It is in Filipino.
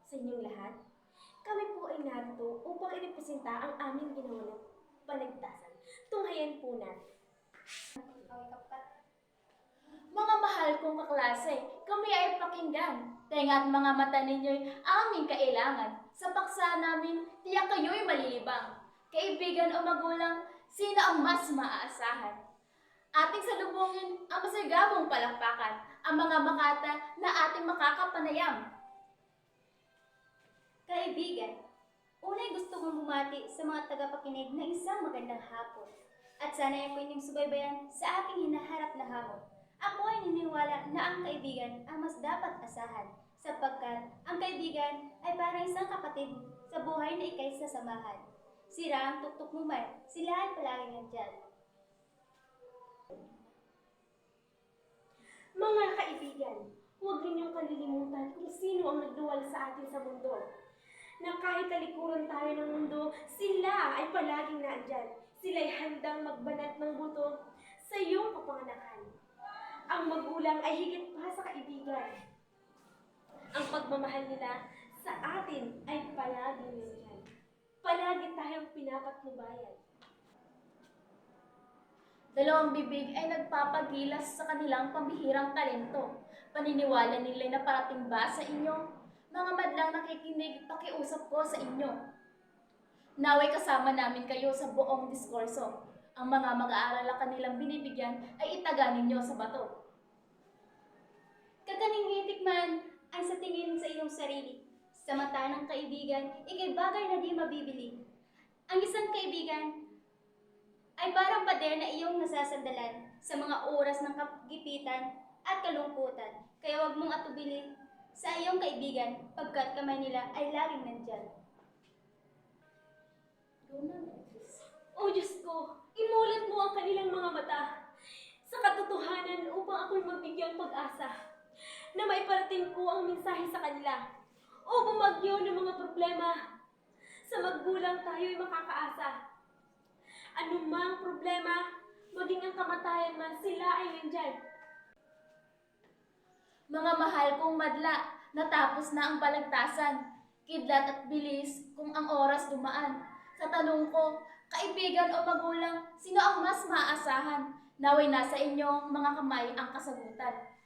sa inyong lahat. Kami po ay narito upang irepresenta ang aming ginawang paligtasan. Tunghayan po natin. Mga mahal kong kaklase, kami ay pakinggan. Tenga at mga mata ninyo'y aming kailangan. Sa paksa namin, tiyak kayo'y malilibang. Kaibigan o magulang, sino ang mas maaasahan? Ating salubungin ang masigabong palakpakan, ang mga makata na ating makakapanayam. Kaibigan, unay gusto kong bumati sa mga tagapakinig na isang magandang hapon. At sana ako'y inyong subaybayan sa aking hinaharap na hamon. Ako ay naniniwala na ang kaibigan ang mas dapat asahan, sapagkat ang kaibigan ay parang isang kapatid sa buhay na ika'y sasamahan. Sira ang tuktok mo man, sila ay palaging nandyan. Mga kaibigan, huwag ninyong kalilimutan kung sino ang nagduwal sa atin sa mundo. Na kahit talikuran tayo ng mundo, sila ay palaging naandyan. Sila ay handang magbanat ng buto sa iyong kapanganakan. Ang magulang ay higit pa sa kaibigan. Ang pagmamahal nila sa atin ay palaging nandyan. Palagi tayong pinapatnubayan. Dalawang bibig ay nagpapagilas sa kanilang pambihirang talento. Paniniwala nila na parating ba sa inyo? Mga madlang nakikinig, pakiusap ko sa inyo. Naway kasama namin kayo sa buong diskurso. Ang mga mag-aaral na kanilang binibigyan ay itaga ninyo sa bato. Kaganingitik man ay sa tingin sa iyong sarili. Sa mata ng kaibigan, ikay bagay na di mabibili. Ang isang kaibigan ay parang pader na iyong nasasandalan sa mga oras ng kagipitan at kalungkutan. Kaya huwag mong atubili sa iyong kaibigan pagkat kamay nila ay laging nandyan. O Diyos ko, imulat mo ang kanilang mga mata sa katotohanan upang ako'y mabigyang pag-asa na maiparating ko ang mensahe sa kanila. O bumagyo ng mga problema, sa magulang tayo'y makakaasa. Anumang problema, maging ang kamatayan man, sila ay nandyan. Mga mahal kong madla, natapos na ang balagtasan. Kidlat at bilis kung ang oras dumaan. Sa tanong ko, kaibigan o magulang, sino ang mas maaasahan? Naway nasa inyong mga kamay ang kasagutan.